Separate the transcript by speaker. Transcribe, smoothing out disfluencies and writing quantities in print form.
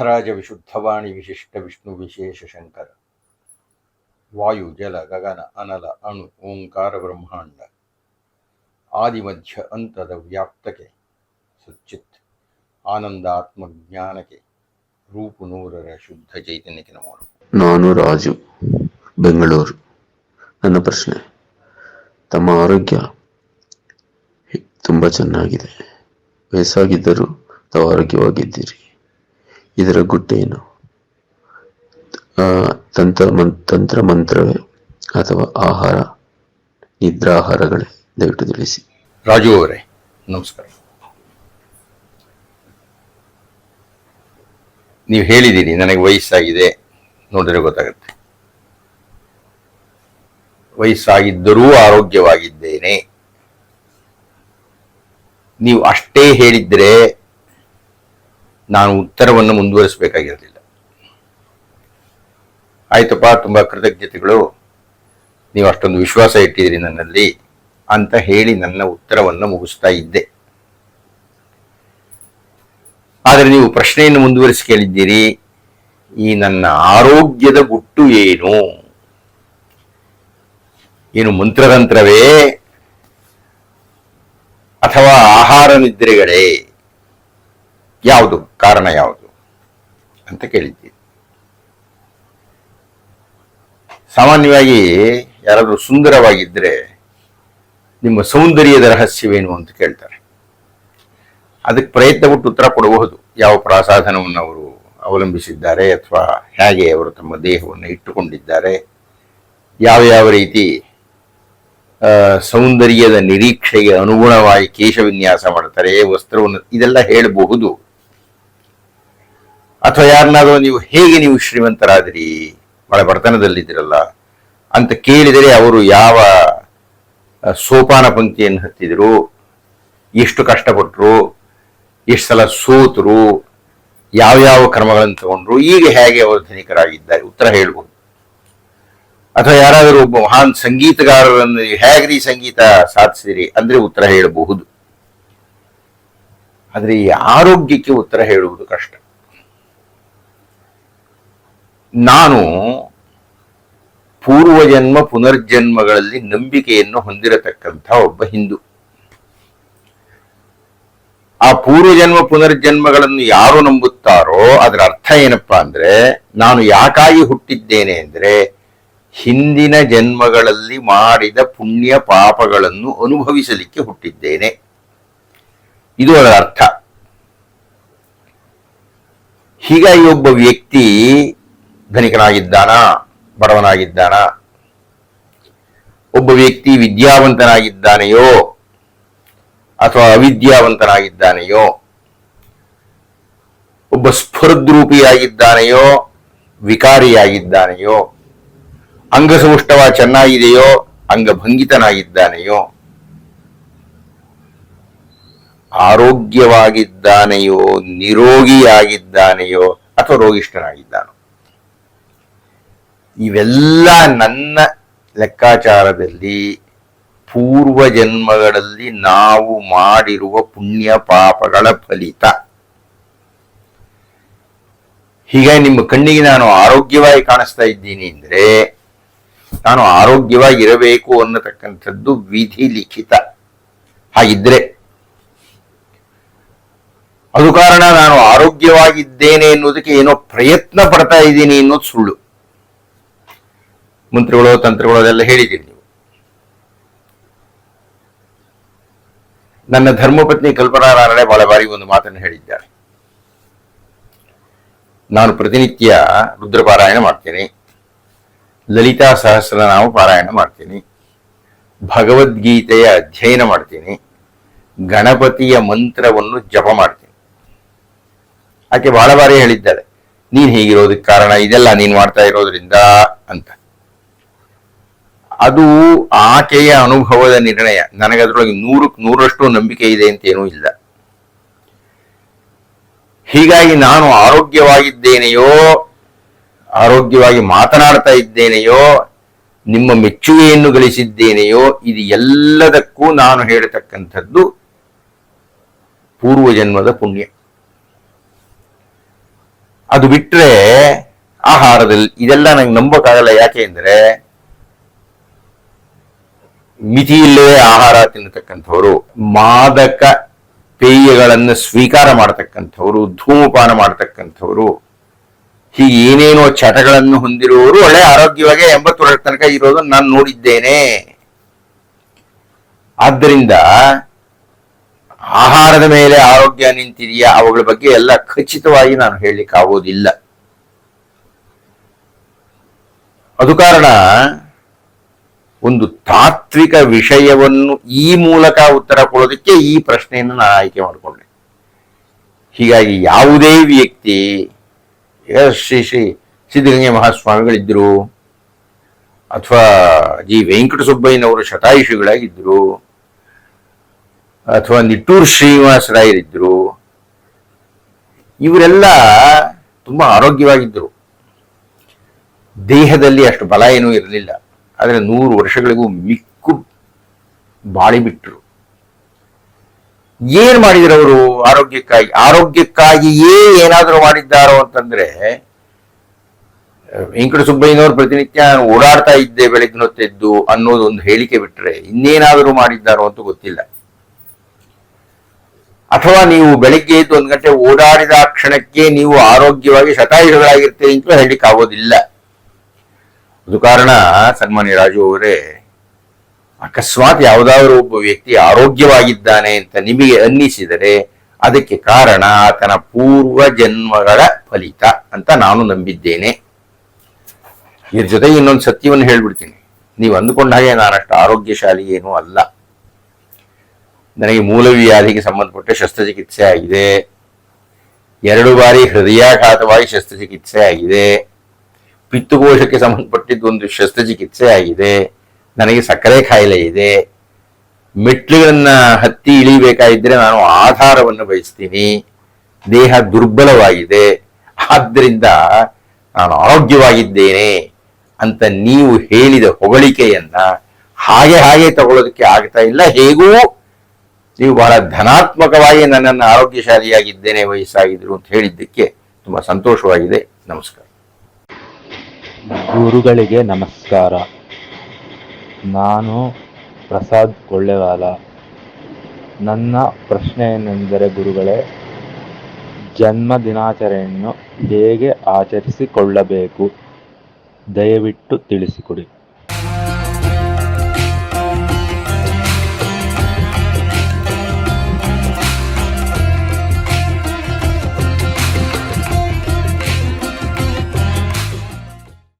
Speaker 1: ಸಿದ್ಧರಾಜ ವಿಶುದ್ಧವಾಣಿ ವಿಶಿಷ್ಟ ವಿಷ್ಣು ವಿಶೇಷ ಶಂಕರ ವಾಯು ಜಲ ಗಗನ ಅನಲ ಅಣು ಓಂಕಾರ ಬ್ರಹ್ಮಾಂಡ ಆದಿಮಧ್ಯ ಅಂತದ ವ್ಯಾಪ್ತಕ್ಕೆ ಸಚ್ಚಿತ್ ಆನಂದಾತ್ಮ ಜ್ಞಾನಕ್ಕೆ ರೂಪು ನೂರರ ಶುದ್ಧ ಚೈತನ್ಯಕ್ಕೆ ನಮೋ.
Speaker 2: ನಾನು ರಾಜು, ಬೆಂಗಳೂರು. ನನ್ನ ಪ್ರಶ್ನೆ: ತಮ್ಮ ಆರೋಗ್ಯ ತುಂಬ ಚೆನ್ನಾಗಿದೆ. ವಯಸ್ಸಾಗಿದ್ದರೂ ತಾವು ಆರೋಗ್ಯವಾಗಿದ್ದೀರಿ. ಇದರ ಗುಟ್ಟೇನು? ತಂತ್ರ ಮಂತ್ರವೇ ಅಥವಾ ಆಹಾರ ನಿದ್ರಾಹಾರಗಳೇ? ದಯವಿಟ್ಟು ತಿಳಿಸಿ.
Speaker 1: ರಾಜು ಅವರೇ ನಮಸ್ಕಾರ. ನೀವು ಹೇಳಿದ್ದೀರಿ ನನಗೆ ವಯಸ್ಸಾಗಿದೆ, ನೋಡಿದ್ರೆ ಗೊತ್ತಾಗುತ್ತೆ. ವಯಸ್ಸಾಗಿದ್ದರೂ ಆರೋಗ್ಯವಾಗಿದ್ದೇನೆ. ನೀವು ಅಷ್ಟೇ ಹೇಳಿದ್ರೆ ನಾನು ಉತ್ತರವನ್ನು ಮುಂದುವರಿಸಬೇಕಾಗಿರಲಿಲ್ಲ. ಆಯ್ತಪ್ಪ, ತುಂಬಾ ಕೃತಜ್ಞತೆಗಳು, ನೀವು ಅಷ್ಟೊಂದು ವಿಶ್ವಾಸ ಇಟ್ಟಿದ್ದೀರಿ ನನ್ನಲ್ಲಿ ಅಂತ ಹೇಳಿ ನನ್ನ ಉತ್ತರವನ್ನು ಮುಗಿಸ್ತಾ ಇದ್ದೆ. ಆದರೆ ನೀವು ಪ್ರಶ್ನೆಯನ್ನು ಮುಂದುವರಿಸಿ ಕೇಳಿದ್ದೀರಿ, ಈ ನನ್ನ ಆರೋಗ್ಯದ ಗುಟ್ಟು ಏನು? ಏನು ಮಂತ್ರತಂತ್ರವೇ ಅಥವಾ ಆಹಾರ ನಿದ್ರೆಗಳೇ? ಯಾವುದು ಕಾರಣ, ಯಾವುದು ಅಂತ ಕೇಳಿದ್ದೀರಿ. ಸಾಮಾನ್ಯವಾಗಿ ಯಾರಾದರೂ ಸುಂದರವಾಗಿದ್ದರೆ ನಿಮ್ಮ ಸೌಂದರ್ಯದ ರಹಸ್ಯವೇನು ಅಂತ ಕೇಳ್ತಾರೆ. ಅದಕ್ಕೆ ಪ್ರಯತ್ನ ಪಟ್ಟು ಉತ್ತರ ಕೊಡಬಹುದು. ಯಾವ ಪ್ರಾಸಾಧನವನ್ನು ಅವರು ಅವಲಂಬಿಸಿದ್ದಾರೆ ಅಥವಾ ಹೇಗೆ ಅವರು ತಮ್ಮ ದೇಹವನ್ನು ಇಟ್ಟುಕೊಂಡಿದ್ದಾರೆ, ಯಾವ ರೀತಿ ಸೌಂದರ್ಯದ ನಿರೀಕ್ಷೆಗೆ ಅನುಗುಣವಾಗಿ ಕೇಶವಿನ್ಯಾಸ ಮಾಡ್ತಾರೆ, ವಸ್ತ್ರವನ್ನು, ಇದೆಲ್ಲ ಹೇಳಬಹುದು. ಅಥವಾ ಯಾರನ್ನಾದರೂ ನೀವು ಶ್ರೀಮಂತರಾದಿರಿ, ಬಹಳ ಬಡತನದಲ್ಲಿದ್ದೀರಲ್ಲ ಅಂತ ಕೇಳಿದರೆ ಅವರು ಯಾವ ಸೋಪಾನ ಪಂಕ್ತಿಯನ್ನು ಹತ್ತಿದ್ರು, ಎಷ್ಟು ಕಷ್ಟಪಟ್ಟರು, ಎಷ್ಟು ಸಲ ಸೋತರು, ಯಾವ ಕ್ರಮಗಳನ್ನು ತಗೊಂಡ್ರು, ಈಗ ಹೇಗೆ ಅವರು ಧನಿಕರಾಗಿದ್ದಾರೆ, ಉತ್ತರ ಹೇಳ್ಬೋದು. ಅಥವಾ ಯಾರಾದರೂ ಒಬ್ಬ ಮಹಾನ್ ಸಂಗೀತಗಾರರನ್ನು ಹೇಗ್ರಿ ಸಂಗೀತ ಸಾಧಿಸಿದಿರಿ ಅಂದ್ರೆ ಉತ್ತರ ಹೇಳಬಹುದು. ಆದರೆ ಈ ಆರೋಗ್ಯಕ್ಕೆ ಉತ್ತರ ಹೇಳುವುದು ಕಷ್ಟ. ನಾನು ಪೂರ್ವಜನ್ಮ ಪುನರ್ಜನ್ಮಗಳಲ್ಲಿ ನಂಬಿಕೆಯನ್ನು ಹೊಂದಿರತಕ್ಕಂಥ ಒಬ್ಬ ಹಿಂದೂ. ಆ ಪೂರ್ವಜನ್ಮ ಪುನರ್ಜನ್ಮಗಳನ್ನು ಯಾರು ನಂಬುತ್ತಾರೋ ಅದರ ಅರ್ಥ ಏನಪ್ಪಾ ಅಂದ್ರೆ, ನಾನು ಯಾಕಾಗಿ ಹುಟ್ಟಿದ್ದೇನೆ ಅಂದ್ರೆ ಹಿಂದಿನ ಜನ್ಮಗಳಲ್ಲಿ ಮಾಡಿದ ಪುಣ್ಯ ಪಾಪಗಳನ್ನು ಅನುಭವಿಸಲಿಕ್ಕೆ ಹುಟ್ಟಿದ್ದೇನೆ, ಇದು ಅದರ ಅರ್ಥ. ಹೀಗಾಗಿ ಒಬ್ಬ ವ್ಯಕ್ತಿ ಧನಿಕನಾಗಿದ್ದಾನ, ಬಡವನಾಗಿದ್ದಾನ, ಒಬ್ಬ ವ್ಯಕ್ತಿ ವಿದ್ಯಾವಂತನಾಗಿದ್ದಾನೆಯೋ ಅಥವಾ ಅವಿದ್ಯಾವಂತನಾಗಿದ್ದಾನೆಯೋ, ಒಬ್ಬ ಸ್ಫುರದ್ರೂಪಿಯಾಗಿದ್ದಾನೆಯೋ ವಿಕಾರಿಯಾಗಿದ್ದಾನೆಯೋ, ಅಂಗಸೌಷ್ಠವ ಚೆನ್ನಾಗಿದೆಯೋ ಅಂಗಭಂಗಿತನಾಗಿದ್ದಾನೆಯೋ, ಆರೋಗ್ಯವಾಗಿದ್ದಾನೆಯೋ ನಿರೋಗಿಯಾಗಿದ್ದಾನೆಯೋ ಅಥವಾ ರೋಗಿಷ್ಠನಾಗಿದ್ದಾನೋ, ಇವೆಲ್ಲ ನನ್ನ ಲೆಕ್ಕಾಚಾರದಲ್ಲಿ ಪೂರ್ವ ಜನ್ಮಗಳಲ್ಲಿ ನಾವು ಮಾಡಿರುವ ಪುಣ್ಯ ಪಾಪಗಳ ಫಲಿತ. ಹೀಗಾಗಿ ನಿಮ್ಮ ಕಣ್ಣಿಗೆ ನಾನು ಆರೋಗ್ಯವಾಗಿ ಕಾಣಿಸ್ತಾ ಇದ್ದೀನಿ ಅಂದ್ರೆ ನಾನು ಆರೋಗ್ಯವಾಗಿರಬೇಕು ಅನ್ನತಕ್ಕಂಥದ್ದು ವಿಧಿ ಲಿಖಿತ. ಹಾಗಿದ್ರೆ ಅದು ಕಾರಣ ನಾನು ಆರೋಗ್ಯವಾಗಿದ್ದೇನೆ ಎನ್ನುವುದಕ್ಕೆ ಏನೋ ಪ್ರಯತ್ನ ಪಡ್ತಾ ಇದ್ದೀನಿ ಅನ್ನೋದು ಸುಳ್ಳು. ಮಂತ್ರಗಳು ತಂತ್ರಗಳು ಅದೆಲ್ಲ ಹೇಳಿದ್ದೀರಿ ನೀವು. ನನ್ನ ಧರ್ಮಪತ್ನಿ ಕಲ್ಪನಾ ರಾನಡೆ ಬಹಳ ಬಾರಿ ಒಂದು ಮಾತನ್ನು ಹೇಳಿದ್ದಾರೆ. ನಾನು ಪ್ರತಿನಿತ್ಯ ರುದ್ರಪಾರಾಯಣ ಮಾಡ್ತೇನೆ, ಲಲಿತಾ ಸಹಸ್ರನಾಮ ಪಾರಾಯಣ ಮಾಡ್ತೀನಿ, ಭಗವದ್ಗೀತೆಯ ಅಧ್ಯಯನ ಮಾಡ್ತೀನಿ, ಗಣಪತಿಯ ಮಂತ್ರವನ್ನು ಜಪ ಮಾಡ್ತೀನಿ. ಆಕೆ ಬಹಳ ಬಾರಿ ಹೇಳಿದ್ದಾಳೆ, ನೀನ್ ಹೀಗಿರೋದಕ್ಕೆ ಕಾರಣ ಇದೆಲ್ಲ ನೀನ್ ಮಾಡ್ತಾ ಇರೋದ್ರಿಂದ ಅಂತ. ಅದು ಆಕೆಯ ಅನುಭವದ ನಿರ್ಣಯ. ನನಗದ್ರೊಳಗೆ 100% ನಂಬಿಕೆ ಇದೆ ಅಂತೇನೂ ಇಲ್ಲ. ಹೀಗಾಗಿ ನಾನು ಆರೋಗ್ಯವಾಗಿದ್ದೇನೆಯೋ, ಆರೋಗ್ಯವಾಗಿ ಮಾತನಾಡ್ತಾ ಇದ್ದೇನೆಯೋ, ನಿಮ್ಮ ಮೆಚ್ಚುಗೆಯನ್ನು ಗಳಿಸಿದ್ದೇನೆಯೋ, ಇದು ಎಲ್ಲದಕ್ಕೂ ನಾನು ಹೇಳತಕ್ಕಂಥದ್ದು ಪೂರ್ವಜನ್ಮದ ಪುಣ್ಯ. ಅದು ಬಿಟ್ರೆ ಆಹಾರದಲ್ಲಿ ಇದೆಲ್ಲ ನಂಗೆ ನಂಬೋಕ್ಕಾಗಲ್ಲ. ಯಾಕೆ ಅಂದ್ರೆ ಮಿತಿ ಇಲ್ಲವೇ ಆಹಾರ ತಿನ್ನತಕ್ಕಂಥವ್ರು, ಮಾದಕ ಪೇಯಗಳನ್ನು ಸ್ವೀಕಾರ ಮಾಡತಕ್ಕಂಥವ್ರು, ಧೂಮಪಾನ ಮಾಡತಕ್ಕಂಥವ್ರು, ಹೀಗೆ ಏನೇನೋ ಚಟಗಳನ್ನು ಹೊಂದಿರುವವರು ಒಳ್ಳೆ ಆರೋಗ್ಯವಾಗಿ 80 ವರ್ಷದ ತನಕ ಇರೋದನ್ನು ನಾನು ನೋಡಿದ್ದೇನೆ. ಆದ್ದರಿಂದ ಆಹಾರದ ಮೇಲೆ ಆರೋಗ್ಯ ನಿಂತಿದೆಯಾ ಅವುಗಳ ಬಗ್ಗೆ ಎಲ್ಲ ಖಚಿತವಾಗಿ ನಾನು ಹೇಳಲಿಕ್ಕೆ ಆಗೋದಿಲ್ಲ. ಅದು ಕಾರಣ ಒಂದು ತಾತ್ವಿಕ ವಿಷಯವನ್ನು ಈ ಮೂಲಕ ಉತ್ತರ ಕೊಡೋದಕ್ಕೆ ಈ ಪ್ರಶ್ನೆಯನ್ನು ನಾನು ಆಯ್ಕೆ ಮಾಡಿಕೊಂಡೆ. ಹೀಗಾಗಿ ಯಾವುದೇ ವ್ಯಕ್ತಿ ಶ್ರೀ ಶ್ರೀ ಸಿದ್ಧಗಂಗೆ ಮಹಾಸ್ವಾಮಿಗಳಿದ್ದರು, ಅಥವಾ ಜಿ ವೆಂಕಟಸುಬ್ಬಯ್ಯನವರು ಶತಾಯುಷಿಗಳಾಗಿದ್ದರು, ಅಥವಾ ನಿಟ್ಟೂರು ಶ್ರೀನಿವಾಸರಾಯರಿದ್ದರು, ಇವರೆಲ್ಲ ತುಂಬಾ ಆರೋಗ್ಯವಾಗಿದ್ದರು. ದೇಹದಲ್ಲಿ ಅಷ್ಟು ಬಲ ಏನೂ ಇರಲಿಲ್ಲ. ಆದರೆ 100 ವರ್ಷಗಳಿಗೂ ಮಿಕ್ಕು ಬಾಳಿ ಬಿಟ್ಟರು. ಏನ್ ಮಾಡಿದ್ರು ಅವರು ಆರೋಗ್ಯಕ್ಕಾಗಿಯೇ ಏನಾದರೂ ಮಾಡಿದ್ದಾರೋ ಅಂತಂದ್ರೆ, ವೆಂಕಟಸುಬ್ಬಯ್ಯನವರು ಪ್ರತಿನಿತ್ಯ ಓಡಾಡ್ತಾ ಇದ್ದೆ ಬೆಳಗಿನ ಹೊತ್ತೆದ್ದು ಅನ್ನೋದು ಒಂದು ಹೇಳಿಕೆ ಬಿಟ್ರೆ ಇನ್ನೇನಾದರೂ ಮಾಡಿದ್ದಾರೋ ಅಂತ ಗೊತ್ತಿಲ್ಲ. ಅಥವಾ ನೀವು ಬೆಳಿಗ್ಗೆ ಎದ್ದು 1 ಗಂಟೆ ಓಡಾಡಿದ ಕ್ಷಣಕ್ಕೆ ನೀವು ಆರೋಗ್ಯವಾಗಿ ಶತಾಯುಷಗಳಾಗಿರ್ತೀರಿ ಅಂತಲೂ ಹೇಳಲಿಕ್ಕೆ ಆಗೋದಿಲ್ಲ. ಅದು ಕಾರಣ ಸನ್ಮಾನ್ಯ ರಾಜು ಅವರೇ, ಅಕಸ್ಮಾತ್ ಯಾವುದಾದ್ರೂ ಒಬ್ಬ ವ್ಯಕ್ತಿ ಆರೋಗ್ಯವಾಗಿದ್ದಾನೆ ಅಂತ ನಿಮಗೆ ಅನ್ನಿಸಿದರೆ ಅದಕ್ಕೆ ಕಾರಣ ಆತನ ಪೂರ್ವ ಜನ್ಮಗಳ ಫಲಿತ ಅಂತ ನಾನು ನಂಬಿದ್ದೇನೆ. ಇದ್ರ ಜೊತೆಗೆ ಇನ್ನೊಂದು ಸತ್ಯವನ್ನು ಹೇಳ್ಬಿಡ್ತೀನಿ. ನೀವು ಅಂದುಕೊಂಡ ಹಾಗೆ ನಾನಷ್ಟು ಆರೋಗ್ಯಶಾಲಿ ಏನೂ ಅಲ್ಲ. ನನಗೆ ಮೂಲವ್ಯಾಧಿಗೆ ಸಂಬಂಧಪಟ್ಟ ಶಸ್ತ್ರಚಿಕಿತ್ಸೆ ಆಗಿದೆ, 2 ಬಾರಿ ಹೃದಯಾಘಾತವಾಗಿ ಶಸ್ತ್ರಚಿಕಿತ್ಸೆ ಆಗಿದೆ, ಪಿತ್ತಕೋಶಕ್ಕೆ ಸಂಬಂಧಪಟ್ಟಿದ್ದು ಒಂದು ಶಸ್ತ್ರಚಿಕಿತ್ಸೆ ಆಗಿದೆ, ನನಗೆ ಸಕ್ಕರೆ ಕಾಯಿಲೆ ಇದೆ, ಮೆಟ್ಲುಗಳನ್ನ ಹತ್ತಿ ಇಳಿಬೇಕಾಗಿದ್ರೆ ನಾನು ಆಧಾರವನ್ನು ಬಯಸ್ತೀನಿ, ದೇಹ ದುರ್ಬಲವಾಗಿದೆ, ಆದ್ದರಿಂದ ನಾನು ಆರೋಗ್ಯವಾಗಿದ್ದೇನೆ ಅಂತ ನೀವು ಹೇಳಿದ ಹೊಗಳಿಕೆಯನ್ನ ಹಾಗೆ ತಗೊಳ್ಳೋದಕ್ಕೆ ಆಗ್ತಾ ಇಲ್ಲ. ಹೇಗೂ ನೀವು ಬಹಳ ಧನಾತ್ಮಕವಾಗಿ ನನ್ನನ್ನು ಆರೋಗ್ಯಶಾಲಿಯಾಗಿದ್ದೇನೆ ವಯಸ್ಸಾಗಿದ್ರು ಅಂತ ಹೇಳಿದ್ದಕ್ಕೆ ತುಂಬಾ ಸಂತೋಷವಾಗಿದೆ. ನಮಸ್ಕಾರ.
Speaker 3: ಗುರುಗಳಿಗೆ ನಮಸ್ಕಾರ. ನಾನು ಪ್ರಸಾದ್ ಕೊಳ್ಳೇವಾಲ. ನನ್ನ ಪ್ರಶ್ನೆ ಏನೆಂದರೆ, ಗುರುಗಳೇ, ಜನ್ಮ ದಿನಾಚರಣೆಯನ್ನು ಹೇಗೆ ಆಚರಿಸಿಕೊಳ್ಳಬೇಕು, ದಯವಿಟ್ಟು ತಿಳಿಸಿಕೊಡಿ.